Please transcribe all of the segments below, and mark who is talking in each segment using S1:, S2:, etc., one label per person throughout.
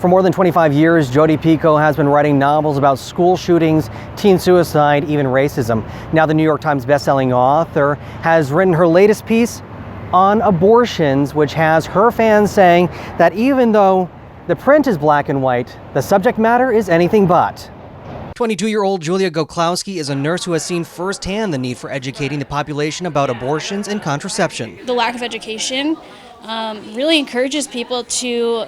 S1: For more than 25 years, Jodi Picoult has been writing novels about school shootings, teen suicide, even racism. Now the New York Times bestselling author has written her latest piece on abortions, which has her fans saying that even though the print is black and white, the subject matter is anything but. 22-year-old Julia Goklowski is a nurse who has seen firsthand the need for educating the population about abortions and contraception.
S2: The lack of education really encourages people to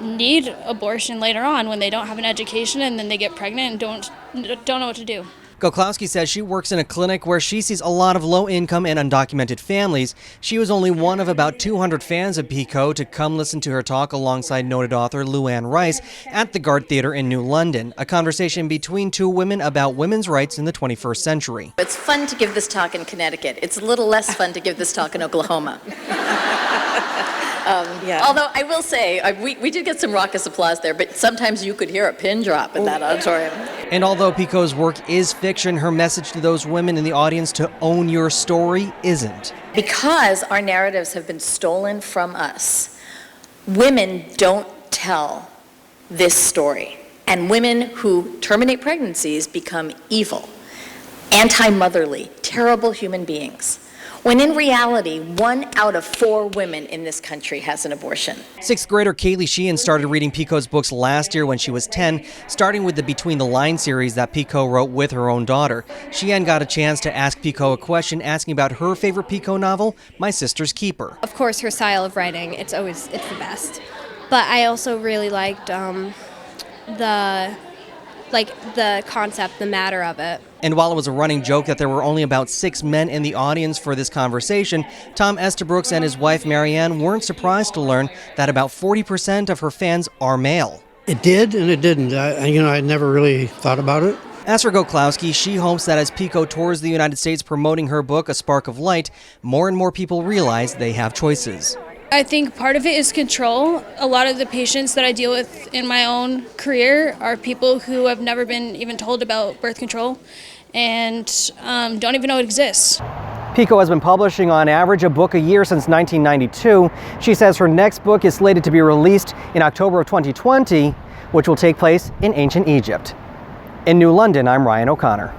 S2: need abortion later on when they don't have an education and then they get pregnant and don't know what to do.
S1: Goklowski says she works in a clinic where she sees a lot of low-income and undocumented families. She was only one of about 200 fans of Picoult to come listen to her talk alongside noted author Luann Rice at the Garde Theatre in New London, a conversation between two women about women's rights in the 21st century.
S3: It's fun to give this talk in Connecticut. It's a little less fun to give this talk in Oklahoma. Although I will say, we did get some raucous applause there, but sometimes you could hear a pin drop in that auditorium.
S1: And although Picoult's work is fiction, her message to those women in the audience to own your story isn't.
S3: Because our narratives have been stolen from us, women don't tell this story. And women who terminate pregnancies become evil, anti-motherly, terrible human beings. When in reality, 1 out of 4 women in this country has an abortion.
S1: Sixth grader Kaylee Sheehan started reading Picoult's books last year when she was 10, starting with the Between the Lines series that Picoult wrote with her own daughter. Sheehan got a chance to ask Picoult a question asking about her favorite Picoult novel, My Sister's Keeper.
S4: Of course, her style of writing, it's the best. But I also really liked the concept, the matter of it.
S1: And while it was a running joke that there were only about 6 men in the audience for this conversation, Tom Estabrooks and his wife Marianne weren't surprised to learn that about 40% of her fans are male.
S5: It did and it didn't. I never really thought about it.
S1: As for Goklowski, she hopes that as Picoult tours the United States promoting her book, A Spark of Light, more and more people realize they have choices.
S2: I think part of it is control. A lot of the patients that I deal with in my own career are people who have never been even told about birth control and don't even know it exists.
S1: Picoult has been publishing on average a book a year since 1992. She says her next book is slated to be released in October of 2020, which will take place in ancient Egypt. In New London, I'm Ryan O'Connor.